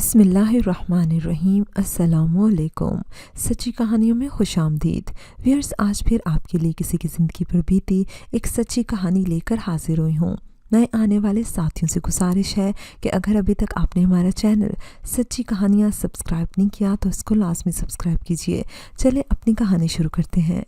बिस्मिल्लाहिर्रहमानिर्रहीम। अस्सलामुअलैकुम। सच्ची कहानियों में खुश आमदीद। व्यूअर्स, आज फिर आपके लिए किसी की ज़िंदगी पर बीती एक सच्ची कहानी लेकर हाजिर हुई हूँ। नए आने वाले साथियों से गुजारिश है कि अगर अभी तक आपने हमारा चैनल सच्ची कहानियाँ सब्सक्राइब नहीं किया तो इसको लाजमी सब्सक्राइब कीजिए। चले अपनी कहानी शुरू करते हैं।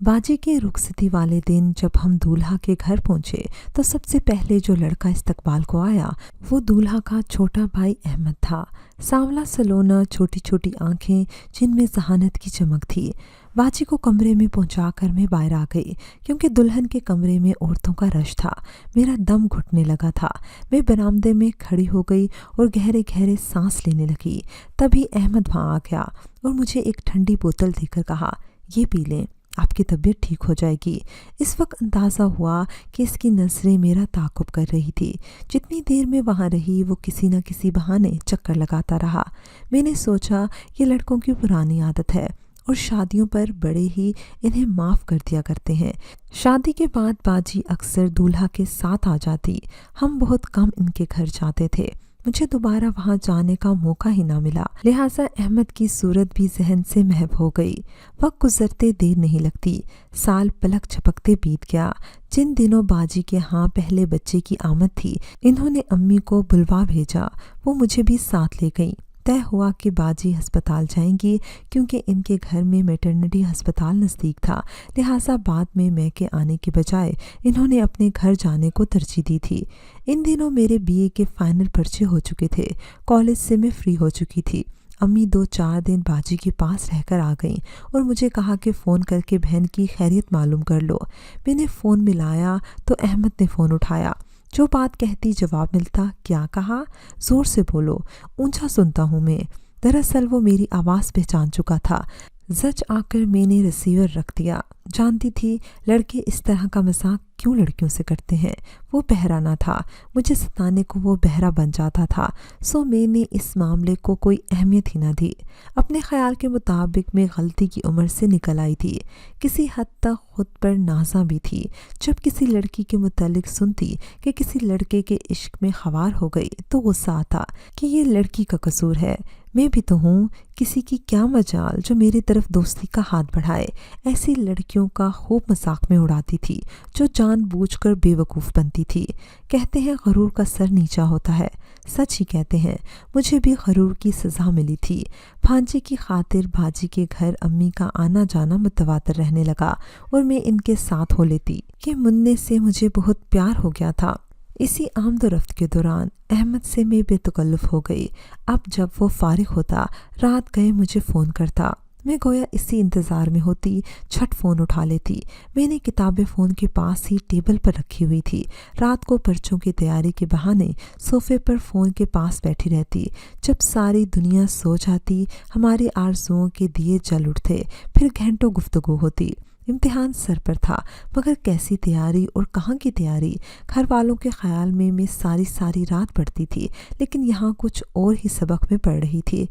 बाजी की रुखसती वाले दिन जब हम दूल्हा के घर पहुंचे तो सबसे पहले जो लड़का इस्तकबाल को आया वो दूल्हा का छोटा भाई अहमद था। सांवला सलोना, छोटी छोटी आंखें जिनमें जहानत की चमक थी। बाजी को कमरे में पहुंचाकर मैं बाहर आ गई क्योंकि दुल्हन के कमरे में औरतों का रश था। मेरा दम घुटने लगा था। मैं बरामदे में खड़ी हो गई और गहरे गहरे सांस लेने लगी। तभी अहमद वहाँ आ गया और मुझे एक ठंडी बोतल देकर कहा, ये पी लें, आपकी तबीयत ठीक हो जाएगी। इस वक्त अंदाज़ा हुआ कि इसकी नज़रें मेरा ताक़ुब कर रही थी। जितनी देर में वहाँ रही वो किसी न किसी बहाने चक्कर लगाता रहा। मैंने सोचा ये लड़कों की पुरानी आदत है और शादियों पर बड़े ही इन्हें माफ़ कर दिया करते हैं। शादी के बाद बाजी अक्सर दूल्हा के साथ आ जाती। हम बहुत कम इनके घर जाते थे। मुझे दोबारा वहाँ जाने का मौका ही ना मिला, लिहाजा अहमद की सूरत भी जहन से महव हो गई। वक्त गुजरते देर नहीं लगती। साल पलक झपकते बीत गया। जिन दिनों बाजी के यहाँ पहले बच्चे की आमद थी, इन्होंने अम्मी को बुलवा भेजा। वो मुझे भी साथ ले गई। तय हुआ कि बाजी अस्पताल जाएंगी क्योंकि इनके घर में मैटरनिटी अस्पताल नज़दीक था। लिहाजा बाद में मैं के आने के बजाय इन्होंने अपने घर जाने को तरजीह दी थी। इन दिनों मेरे बीए के फाइनल पर्चे हो चुके थे। कॉलेज से मैं फ्री हो चुकी थी। अम्मी 2-4 दिन बाजी के पास रहकर आ गईं और मुझे कहा कि फ़ोन करके बहन की खैरियत मालूम कर लो। मैंने फ़ोन मिलाया तो अहमद ने फ़ोन उठाया। जो बात कहती जवाब मिलता। क्या कहा? ज़ोर से बोलो, ऊंचा सुनता हूँ मैं। दरअसल वो मेरी आवाज़ पहचान चुका था। जच आकर मैंने रिसीवर रख दिया। जानती थी लड़के इस तरह का मजाक क्यों लड़कियों से करते हैं। वो बहरा ना था, मुझे सताने को वो बहरा बन जाता था। सो मैंने इस मामले को कोई अहमियत ही ना दी। अपने ख्याल के मुताबिक मैं गलती की उम्र से निकल आई थी। किसी हद तक खुद पर नाज़ा भी थी। जब किसी लड़की के मुतालिक सुनती कि किसी लड़के के इश्क में ख़वार हो गई तो गुस्सा आता कि ये लड़की का कसूर है। मैं भी तो हूँ, किसी की क्या मजाल जो मेरी तरफ दोस्ती का हाथ बढ़ाए। ऐसी लड़कियों का खूब मजाक में उड़ाती थी जो जानबूझकर बेवकूफ़ बनती थी। कहते हैं गरूर का सर नीचा होता है। सच ही कहते हैं। मुझे भी गरूर की सज़ा मिली थी। भांजे की खातिर बाजी के घर अम्मी का आना जाना मुतवातर रहने लगा और मैं इनके साथ हो लेती कि मुन्ने से मुझे बहुत प्यार हो गया था। इसी आमदोरफ्त के दौरान अहमद से मैं बेतकल्लुफ़ हो गई। अब जब वो फारिग होता, रात गए मुझे फ़ोन करता। मैं गोया इसी इंतज़ार में होती, झट फ़ोन उठा लेती। मैंने किताबें फ़ोन के पास ही टेबल पर रखी हुई थी। रात को पर्चों की तैयारी के बहाने सोफ़े पर फ़ोन के पास बैठी रहती। जब सारी दुनिया सो जाती, हमारी आरज़ुओं के दिए जल उठते, फिर घंटों गुफ्तगू होती। इम्तिहान सर पर था, मगर कैसी तैयारी और कहाँ की तैयारी। घर वालों के ख्याल में मैं सारी सारी रात पढ़ती थी, लेकिन यहाँ कुछ और ही सबक में पढ़ रही थी।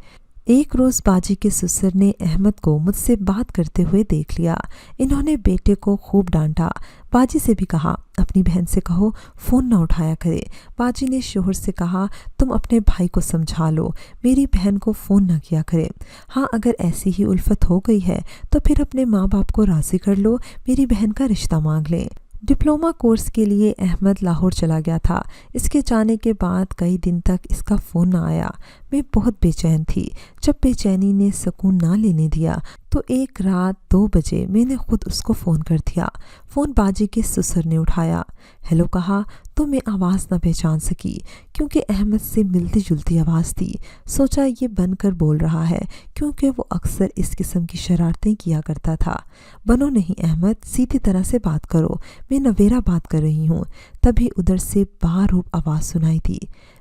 एक रोज़ बाजी के ससुर ने अहमद को मुझसे बात करते हुए देख लिया। इन्होंने बेटे को खूब डांटा। बाजी से भी कहा, अपनी बहन से कहो फ़ोन ना उठाया करे। बाजी ने शोहर से कहा, तुम अपने भाई को समझा लो, मेरी बहन को फ़ोन ना किया करे। हाँ, अगर ऐसी ही उल्फत हो गई है तो फिर अपने माँ बाप को राज़ी कर लो, मेरी बहन का रिश्ता मांग लें। डिप्लोमा कोर्स के लिए अहमद लाहौर चला गया था। इसके जाने के बाद कई दिन तक इसका फ़ोन ना आया। मैं बहुत बेचैन थी। जब बेचैनी ने सुकून ना लेने दिया तो एक रात 2 बजे मैंने खुद उसको फ़ोन कर दिया। फ़ोन बाजी के ससुर ने उठाया। हेलो कहा तो मैं आवाज़ ना पहचान सकी क्योंकि अहमद से मिलती जुलती आवाज़ थी। सोचा ये बनकर बोल रहा है क्योंकि वो अक्सर इस किस्म की शरारतें किया करता था। बनो नहीं अहमद, सीधी तरह से बात करो, मैं नवेरा बात कर रही हूँ। तभी उधर से बारूब आवाज़ सुनाई थी।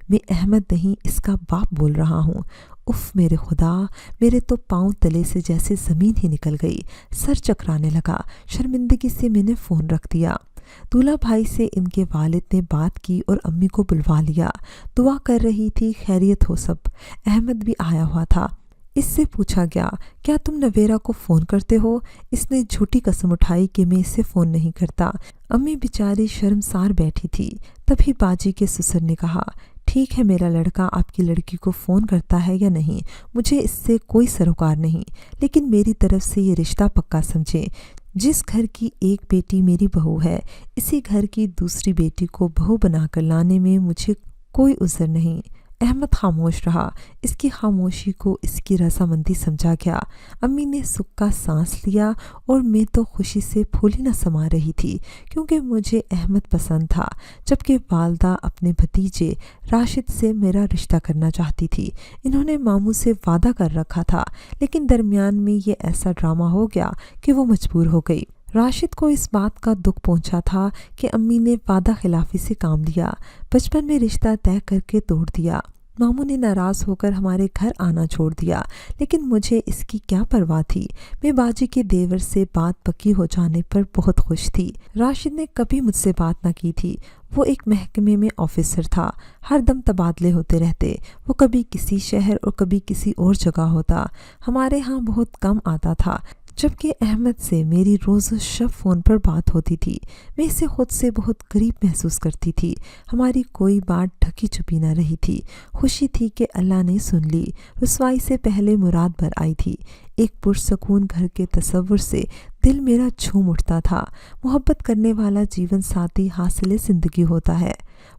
मैं अहमद नहीं, इसका बाप बोल रहा हूँ। उफ़ मेरे खुदा, मेरे तो पाँव तले से जैसे ज़मीन ही निकल गई। सर चकराने लगा। शर्मिंदगी से मैंने फ़ोन रख दिया। दूल्हा भाई से इनके वालिद ने बात की और अम्मी को बुलवा लिया। दुआ कर रही थी खैरियत हो सब। अहमद भी आया हुआ था। इससे पूछा गया, क्या तुम नवेरा को फ़ोन करते हो? इसने झूठी कसम उठाई कि मैं इसे फ़ोन नहीं करता। अम्मी बेचारी शर्मसार बैठी थी। तभी बाजी के ससुर ने कहा, ٹھیک ہے میرا لڑکا آپ کی لڑکی کو فون کرتا ہے یا نہیں مجھے اس سے کوئی سروکار نہیں، لیکن میری طرف سے یہ رشتہ پکا سمجھے۔ جس گھر کی ایک بیٹی میری بہو ہے، اسی گھر کی دوسری بیٹی کو بہو بنا کر لانے میں مجھے کوئی عذر نہیں۔ احمد خاموش رہا۔ اس کی خاموشی کو اس کی رضامندی سمجھا گیا۔ امی نے سکھ کا سانس لیا اور میں تو خوشی سے پھولی نہ سما رہی تھی، کیونکہ مجھے احمد پسند تھا، جبکہ والدہ اپنے بھتیجے راشد سے میرا رشتہ کرنا چاہتی تھی۔ انہوں نے ماموں سے وعدہ کر رکھا تھا، لیکن درمیان میں یہ ایسا ڈرامہ ہو گیا کہ وہ مجبور ہو گئی۔ راشد کو اس بات کا دکھ پہنچا تھا کہ امی نے وعدہ خلافی سے کام لیا، بچپن میں رشتہ طے کر کے توڑ دیا۔ ماموں نے ناراض ہو کر ہمارے گھر آنا چھوڑ دیا، لیکن مجھے اس کی کیا پرواہ تھی۔ میں باجی کے دیور سے بات پکی ہو جانے پر بہت خوش تھی۔ راشد نے کبھی مجھ سے بات نہ کی تھی۔ وہ ایک محکمے میں آفیسر تھا، ہر دم تبادلے ہوتے رہتے۔ وہ کبھی کسی شہر اور کبھی کسی اور جگہ ہوتا، ہمارے ہاں بہت کم آتا تھا، جبکہ احمد سے میری روز و شب فون پر بات ہوتی تھی۔ میں اسے خود سے بہت قریب محسوس کرتی تھی۔ ہماری کوئی بات ڈھکی چھپی نہ رہی تھی۔ خوشی تھی کہ اللہ نے سن لی۔ رسوائی سے پہلے مراد بھر آئی تھی۔ ایک پرسکون گھر کے تصور سے دل میرا جھوم اٹھتا تھا۔ محبت کرنے والا جیون ساتھی حاصل زندگی ہوتا ہے۔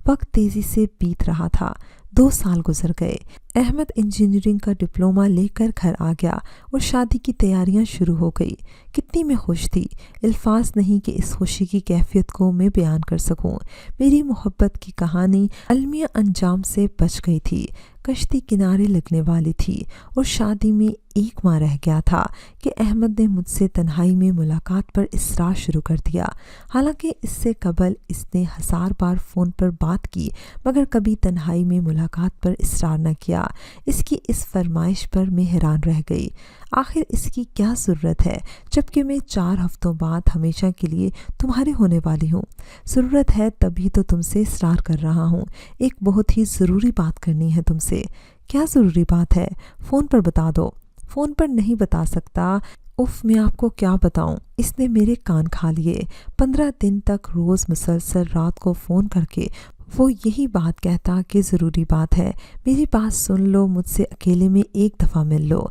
وقت تیزی سے بیت رہا تھا۔ 2 سال گزر گئے۔ احمد انجینئرنگ کا ڈپلومہ لے کر گھر آ گیا اور شادی کی تیاریاں شروع ہو گئی۔ کتنی میں خوش تھی، الفاظ نہیں کہ اس خوشی کی کیفیت کو میں بیان کر سکوں۔ میری محبت کی کہانی المیہ انجام سے بچ گئی تھی، کشتی کنارے لگنے والی تھی، اور شادی میں 1 ماہ رہ گیا تھا کہ احمد نے مجھ سے تنہائی میں ملاقات پر اصرار شروع کر دیا۔ حالانکہ اس سے قبل اس نے 1000 بار فون پر بات کی، مگر کبھی تنہائی میں ملاقات پر اصرار نہ کیا۔ اس کی اس فرمائش پر میں حیران رہ گئی۔ آخر اس کی کیا ضرورت ہے، جبکہ میں 4 ہفتوں بعد ہمیشہ کے لیے تمہارے ہونے والی ہوں؟ ضرورت ہے تبھی تو تم سے اصرار کر رہا ہوں۔ ایک بہت ہی ضروری بات کرنی ہے تم سے۔ کیا ضروری بات ہے؟ فون پر بتا دو۔ فون پر نہیں بتا سکتا؟ اف میں آپ کو کیا بتاؤں؟ اس نے میرے کان کھا لیے۔ 15 دن تک روز مسلسل رات کو فون کر کے وہ یہی بات کہتا کہ ضروری بات ہے، میری بات سن لو، مجھ سے اکیلے میں 1 دفعہ مل لو۔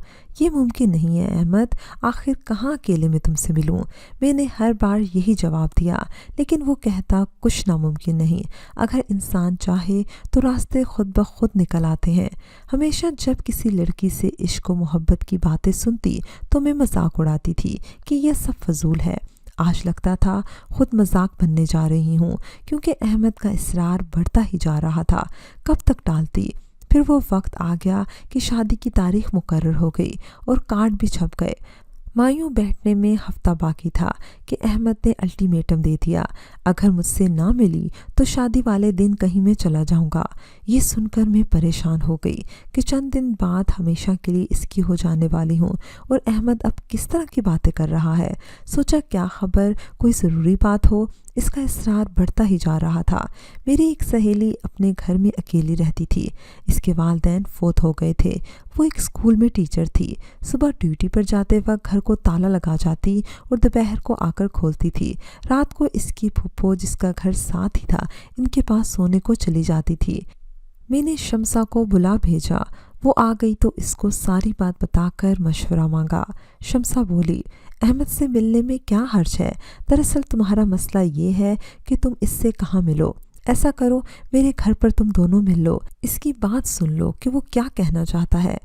یہ ممکن نہیں ہے احمد، آخر کہاں اکیلے میں تم سے ملوں؟ میں نے ہر بار یہی جواب دیا، لیکن وہ کہتا کچھ ناممکن نہیں۔ اگر انسان چاہے تو راستے خود بخود نکل آتے ہیں۔ ہمیشہ جب کسی لڑکی سے عشق و محبت کی باتیں سنتی تو میں مذاق اڑاتی تھی کہ یہ سب فضول ہے۔ آج لگتا تھا خود مذاق بننے جا رہی ہوں، کیونکہ احمد کا اصرار بڑھتا ہی جا رہا تھا۔ کب تک ٹالتی؟ پھر وہ وقت آ گیا کہ شادی کی تاریخ مقرر ہو گئی اور کارڈ بھی چھپ گئے۔ مایوں بیٹھنے میں ہفتہ باقی تھا کہ احمد نے الٹیمیٹم دے دیا، اگر مجھ سے نہ ملی تو شادی والے دن کہیں میں چلا جاؤں گا۔ یہ سن کر میں پریشان ہو گئی کہ چند دن بعد ہمیشہ کے لیے اس کی ہو جانے والی ہوں، اور احمد اب کس طرح کی باتیں کر رہا ہے۔ سوچا کیا خبر کوئی ضروری بات ہو۔ اس کا اصرار بڑھتا ہی جا رہا تھا۔ میری ایک سہیلی اپنے گھر میں اکیلی رہتی تھی۔ اس کے والدین فوت ہو گئے تھے۔ وہ ایک اسکول میں ٹیچر تھی۔ صبح ڈیوٹی پر جاتے وقت گھر کو تالا لگا جاتی اور دوپہر کو آ کر کھولتی تھی۔ رات کو اس کی پھپھو، جس کا گھر ساتھ ہی تھا، ان کے پاس سونے کو چلی جاتی تھی۔ میں نے شمسا کو بلا بھیجا۔ وہ آ گئی تو اس کو ساری بات بتا کر مشورہ مانگا۔ شمسا بولی، احمد سے ملنے میں کیا حرج ہے؟ دراصل تمہارا مسئلہ یہ ہے کہ تم اس سے کہاں ملو۔ ایسا کرو میرے گھر پر تم دونوں مل لو، اس کی بات سن لو کہ وہ کیا کہنا چاہتا ہے۔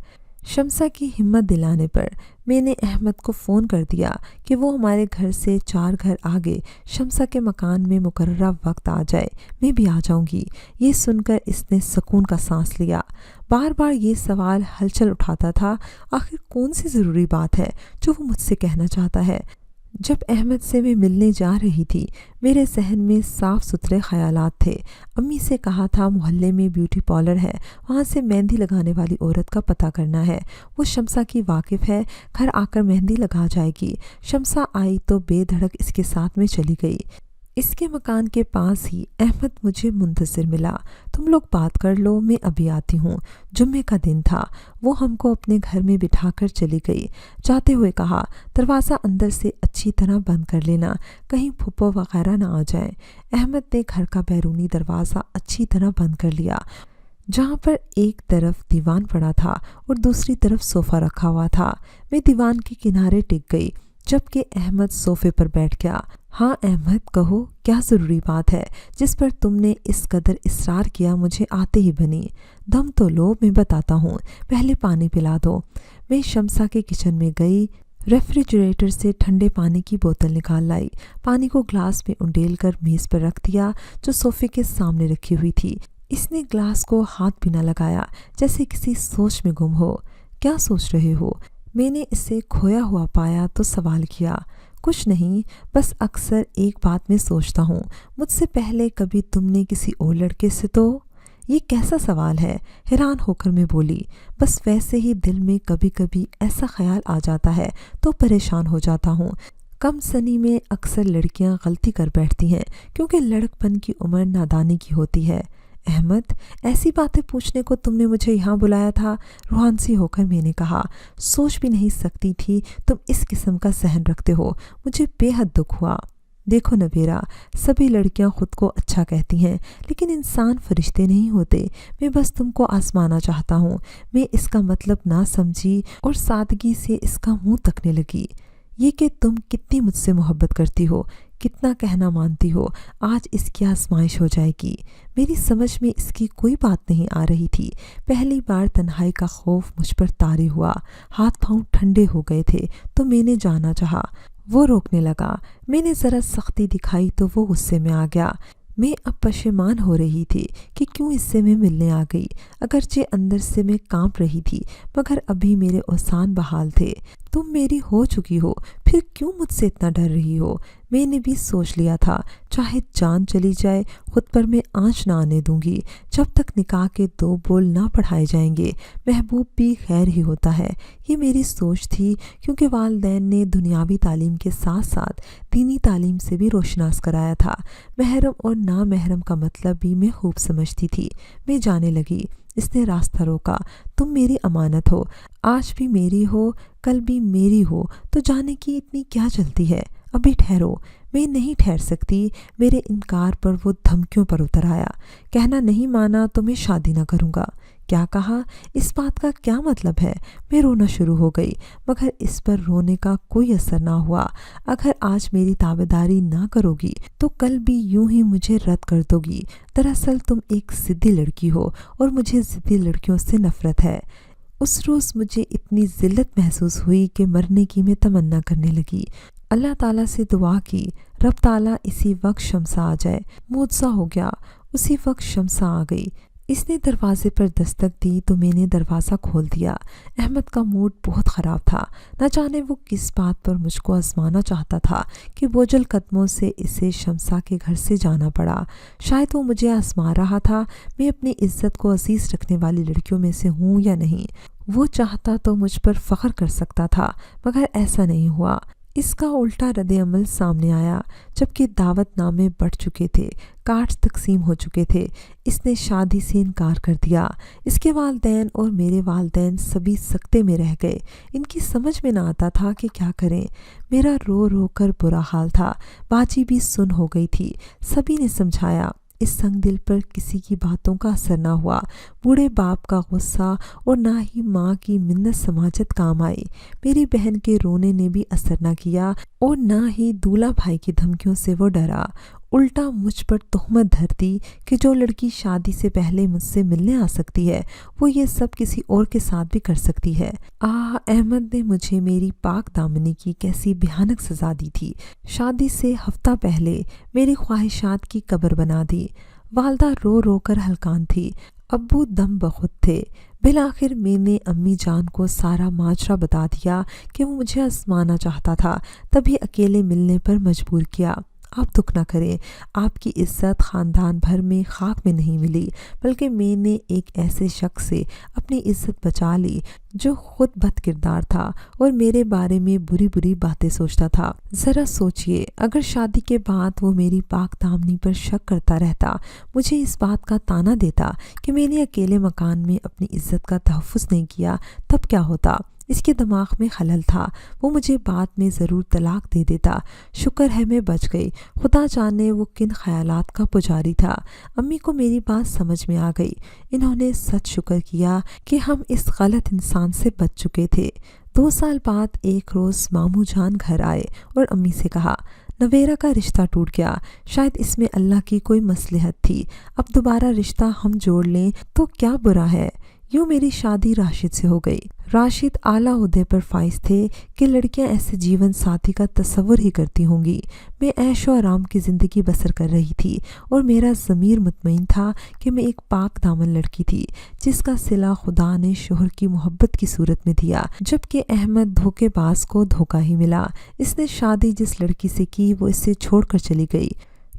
شمسا کی ہمت دلانے پر میں نے احمد کو فون کر دیا کہ وہ ہمارے گھر سے 4 گھر آگے شمسا کے مکان میں مقررہ وقت آ جائے، میں بھی آ جاؤں گی۔ یہ سن کر اس نے سکون کا سانس لیا۔ بار بار یہ سوال ہلچل اٹھاتا تھا، آخر کون سی ضروری بات ہے جو وہ مجھ سے کہنا چاہتا ہے؟ جب احمد سے میں ملنے جا رہی تھی، میرے ذہن میں صاف ستھرے خیالات تھے۔ امی سے کہا تھا محلے میں بیوٹی پارلر ہے، وہاں سے مہندی لگانے والی عورت کا پتہ کرنا ہے۔ وہ شمسا کی واقف ہے، گھر آ کر مہندی لگا جائے گی۔ شمسا آئی تو بے دھڑک اس کے ساتھ میں چلی گئی۔ اس کے مکان کے پاس ہی احمد مجھے منتظر ملا۔ تم لوگ بات کر لو، میں ابھی آتی ہوں۔ جمعے کا دن تھا۔ وہ ہم کو اپنے گھر میں بٹھا کر چلی گئی۔ جاتے ہوئے کہا، دروازہ اندر سے اچھی طرح بند کر لینا، کہیں پھپھو وغیرہ نہ آ جائیں۔ احمد نے گھر کا بیرونی دروازہ اچھی طرح بند کر لیا۔ जहाँ पर एक तरफ दीवान पड़ा था और दूसरी तरफ सोफ़ा रखा हुआ था। मैं दीवान के किनारे टिक गई जबकि अहमद सोफ़े पर बैठ गया। हाँ अहमद, कहो क्या ज़रूरी बात है जिस पर तुमने इस कदर इसरार किया मुझे आते ही बनी? दम तो लो, मैं बताता हूँ, पहले पानी पिला दो। मैं शमसा के किचन में गई, रेफ्रिजरेटर से ठंडे पानी की बोतल निकाल लाई। पानी को ग्लास में उंडेल कर मेज़ पर रख दिया जो सोफ़े के सामने रखी हुई थी। इसने ग्लास को हाथ भी न लगाया, जैसे किसी सोच में गुम हो। क्या सोच रहे हो? मैंने इसे खोया हुआ पाया तो सवाल किया। कुछ नहीं, बस अक्सर एक बात मैं सोचता हूँ, मुझसे पहले कभी तुमने किसी और लड़के से तो? ये कैसा सवाल है? हैरान होकर मैं बोली। बस वैसे ही दिल में कभी कभी ऐसा ख्याल आ जाता है तो परेशान हो जाता हूँ। कम सनी में अक्सर लड़कियाँ गलती कर बैठती हैं क्योंकि लड़कपन की उम्र नादानी की होती है। अहमद, ऐसी बातें पूछने को तुमने मुझे यहाँ बुलाया था? रूहानसी होकर मैंने कहा। सोच भी नहीं सकती थी तुम इस किस्म का सहन रखते हो। मुझे बेहद दुख हुआ। देखो नबीरा, सभी लड़कियां खुद को अच्छा कहती हैं लेकिन इंसान फरिश्ते नहीं होते। मैं बस तुमको आजमाना चाहता हूँ। मैं इसका मतलब ना समझी और सादगी से इसका मुंह तकने लगी। ये कि तुम कितनी मुझसे मोहब्बत करती हो, कितना कहना मानती हो, आज इसकी आजमाइश हो जाएगी। मेरी समझ में इसकी कोई बात नहीं आ रही थी। पहली बार तन्हाई का खौफ मुझ पर तारी हुआ। हाथ पांव ठंडे हो गए थे तो मैंने जाना चाहा। वो रोकने लगा। मैंने ज़रा सख्ती दिखाई तो वो गुस्से में आ गया। मैं अब पशेमान हो रही थी कि क्यों इससे मैं मिलने आ गई। अगरचे अंदर से मैं कांप रही थी मगर अभी मेरे औसान बहाल थे। तुम मेरी हो चुकी हो, फिर क्यों मुझसे इतना डर रही हो? मैंने भी सोच लिया था, चाहे जान चली जाए खुद पर मैं आँच ना आने दूंगी जब तक निकाह के 2 बोल ना पढ़ाए जाएंगे। महबूब भी खैर ही होता है, ये मेरी सोच थी क्योंकि वालिदैन ने दुनियावी तालीम के साथ साथ दीनी तालीम से भी रोशनास कराया था। महरम और ना महरम का मतलब भी मैं खूब समझती थी। मैं जाने लगी। इसने रास्ता रोका। तुम मेरी अमानत हो, आज भी मेरी हो, कल भी मेरी हो, तो जाने की इतनी क्या जल्दी है? अभी ठहरो। मैं नहीं ठहर सकती। मेरे इनकार पर वो धमकियों पर उतर आया। कहना नहीं माना तो मैं शादी न करूँगा। क्या कहा? इस बात का क्या मतलब है? मैं रोना शुरू हो गई मगर इस पर रोने का कोई असर ना हुआ। अगर आज मेरी ताबेदारी ना करोगी तो कल भी यूं ही मुझे रद्द कर दोगी। दरअसल तुम एक ज़िद्दी लड़की हो और मुझे ज़िद्दी लड़कियों से नफरत है। उस रोज़ मुझे इतनी ज़िल्लत महसूस हुई कि मरने की मैं तमन्ना करने लगी। अल्लाह ताला से दुआ की, रब ताला इसी वक्त शमसा आ जाए। मुआवजा हो गया। उसी वक्त शमसा आ गई। इसने दरवाजे पर दस्तक दी तो मैंने दरवाज़ा खोल दिया। अहमद का मूड बहुत ख़राब था। न जाने वो किस बात पर मुझको आजमाना चाहता था कि बोझल कदमों से इसे शमसा के घर से जाना पड़ा। शायद वो मुझे आजमा रहा था मैं अपनी इज्जत को अजीज़ रखने वाली लड़कियों में से हूँ या नहीं। वो चाहता तो मुझ पर फ़ख्र कर सकता था मगर ऐसा नहीं हुआ। इसका उल्टा रद्द-ए-अमल सामने आया। जबकि दावतनामे बढ़ चुके थे, कार्ड्स तकसीम हो चुके थे, इसने शादी से इनकार कर दिया। इसके वालिदैन और मेरे वालिदैन सभी सकते में रह गए। इनकी समझ में ना आता था कि क्या करें। मेरा रो रो कर बुरा हाल था। बाजी भी सुन हो गई थी। सभी ने समझाया। इस संग दिल पर किसी की बातों का असर ना हुआ। बूढ़े बाप का गुस्सा और ना ही माँ की मिन्नत समाजत काम आई। मेरी बहन के रोने ने भी असर ना किया और ना ही दूल्हा भाई की धमकियों से वो डरा। उल्टा मुझ पर तोहमत धर दी कि जो लड़की शादी से पहले मुझसे मिलने आ सकती है वो ये सब किसी और के साथ भी कर सकती है। अहमद ने मुझे मेरी पाक दामनी की कैसी भयानक सज़ा दी थी। शादी से हफ्ता पहले मेरी ख्वाहिशात की कब्र बना दी। वालदा रो रो कर हलकान थी। अब्बू दम बखुद थे। बिलाखिर मैंने अम्मी जान को सारा माजरा बता दिया कि वो मुझे आजमाना चाहता था, तभी अकेले मिलने पर मजबूर किया। आप दुख ना करें, आपकी इज्जत ख़ानदान भर में खाक में नहीं मिली, बल्कि मैंने एक ऐसे शख्स से अपनी इज्जत बचा ली जो खुद बद किरदार था और मेरे बारे में बुरी बुरी बातें सोचता था। ज़रा सोचिए, अगर शादी के बाद वो मेरी पाक दामनी पर शक करता रहता, मुझे इस बात का ताना देता कि मैंने अकेले मकान में अपनी इज्जत का तहफ़्फ़ुज़ नहीं किया, तब क्या होता? اس کے دماغ میں خلل تھا، وہ مجھے بعد میں ضرور طلاق دے دیتا۔ شکر ہے میں بچ گئی۔ خدا جانے وہ کن خیالات کا پجاری تھا۔ امی کو میری بات سمجھ میں آ گئی۔ انہوں نے سچ شکر کیا کہ ہم اس غلط انسان سے بچ چکے تھے۔ 2 سال بعد ایک روز ماموں جان گھر آئے اور امی سے کہا، نویرا کا رشتہ ٹوٹ گیا، شاید اس میں اللہ کی کوئی مصلحت تھی، اب دوبارہ رشتہ ہم جوڑ لیں تو کیا برا ہے۔ یوں میری شادی راشد سے ہو گئی۔ راشد اعلیٰ عہدے پر فائز تھے کہ لڑکیاں ایسے جیون ساتھی کا تصور ہی کرتی ہوں گی۔ میں عیش و آرام کی زندگی بسر کر رہی تھی اور میرا ضمیر مطمئن تھا کہ میں ایک پاک دامن لڑکی تھی جس کا صلہ خدا نے شوہر کی محبت کی صورت میں دیا، جبکہ احمد دھوکے باز کو دھوکہ ہی ملا۔ اس نے شادی جس لڑکی سے کی وہ اس سے چھوڑ کر چلی گئی۔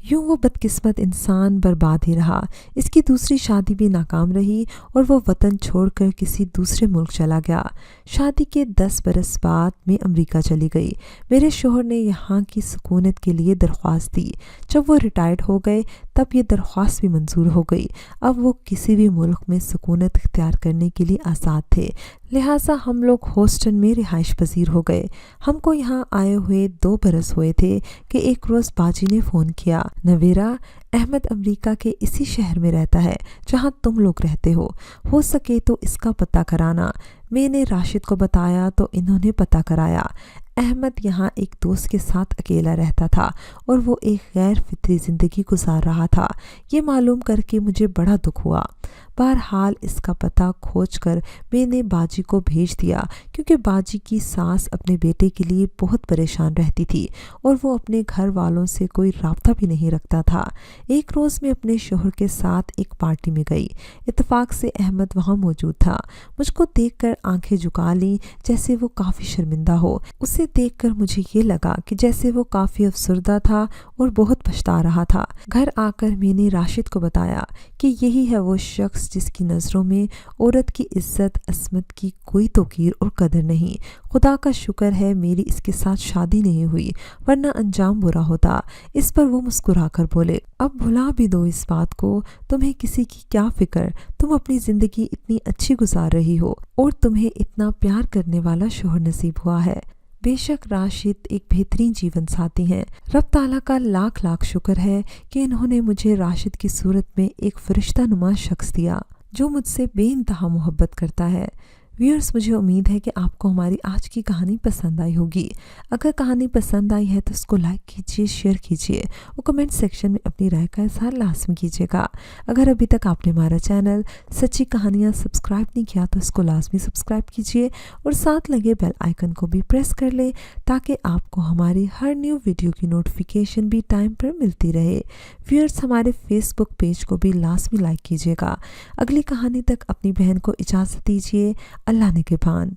یوں وہ بدقسمت انسان برباد ہی رہا۔ اس کی دوسری شادی بھی ناکام رہی اور وہ وطن چھوڑ کر کسی دوسرے ملک چلا گیا۔ شادی کے 10 برس بعد میں امریکہ چلی گئی۔ میرے شوہر نے یہاں کی سکونت کے لیے درخواست دی۔ جب وہ ریٹائرڈ ہو گئے تب یہ درخواست بھی منظور ہو گئی۔ اب وہ کسی بھی ملک میں سکونت اختیار کرنے کے لیے آزاد تھے، لہٰذا ہم لوگ ہوسٹن میں رہائش پذیر ہو گئے۔ ہم کو یہاں آئے ہوئے 2 برس ہوئے تھے کہ ایک روز باجی نے فون کیا، نویرا، احمد امریکہ کے اسی شہر میں رہتا ہے جہاں تم لوگ رہتے ہو سکے تو اس کا پتہ کرانا۔ میں نے راشد کو بتایا تو انہوں نے پتہ کرایا۔ احمد یہاں ایک دوست کے ساتھ اکیلا رہتا تھا اور وہ ایک غیر فطری زندگی گزار رہا تھا۔ یہ معلوم کر کے مجھے بڑا دکھ ہوا۔ بہرحال اس کا پتہ کھوج کر میں نے باجی کو بھیج دیا، کیونکہ باجی کی ساس اپنے بیٹے کے لیے بہت پریشان رہتی تھی اور وہ اپنے گھر والوں سے کوئی رابطہ بھی نہیں رکھتا تھا۔ ایک روز میں اپنے شوہر کے ساتھ ایک پارٹی میں گئی۔ اتفاق سے احمد وہاں موجود تھا۔ مجھ کو دیکھ کر آنکھیں جھکا لیں جیسے وہ کافی شرمندہ ہو۔ اسے دیکھ کر مجھے یہ لگا کہ جیسے وہ کافی افسردہ تھا اور بہت پچھتا رہا تھا۔ گھر آ کر میں نے راشد کو بتایا کہ یہی ہے وہ شخص جس کی نظروں میں عورت کی عزت عصمت کی کوئی توقیر اور قدر نہیں۔ خدا کا شکر ہے میری اس کے ساتھ شادی نہیں ہوئی، ورنہ انجام برا ہوتا۔ اس پر وہ مسکرا کر بولے، اب بھلا بھی دو اس بات کو، تمہیں کسی کی کیا فکر، تم اپنی زندگی اتنی اچھی گزار رہی ہو اور تمہیں اتنا پیار کرنے والا شوہر نصیب ہوا ہے۔ بے شک راشد ایک بہترین جیون ساتھی ہیں۔ رب تعالیٰ کا لاکھ لاکھ شکر ہے کہ انہوں نے مجھے راشد کی صورت میں ایک فرشتہ نما شخص دیا جو مجھ سے بے انتہا محبت کرتا ہے۔ ویورز، مجھے امید ہے کہ آپ کو ہماری آج کی کہانی پسند آئی ہوگی۔ اگر کہانی پسند آئی ہے تو اس کو لائک کیجیے، شیئر کیجیے اور کمنٹ سیکشن میں اپنی رائے کا اظہار لازمی کیجیے گا۔ اگر ابھی تک آپ نے ہمارا چینل سچی کہانیاں سبسکرائب نہیں کیا تو اس کو لازمی سبسکرائب کیجیے اور ساتھ لگے بیل آئیکن کو بھی پریس کر لیں تاکہ آپ کو ہماری ہر نیو ویڈیو کی نوٹیفیکیشن بھی ٹائم پر ملتی رہے۔ ویورز، ہمارے فیس بک پیج کو بھی لازمی لائک کیجیے گا۔ اگلی کہانی تک اپنی بہن کو اجازت دیجیے۔ اللہ نگہبان۔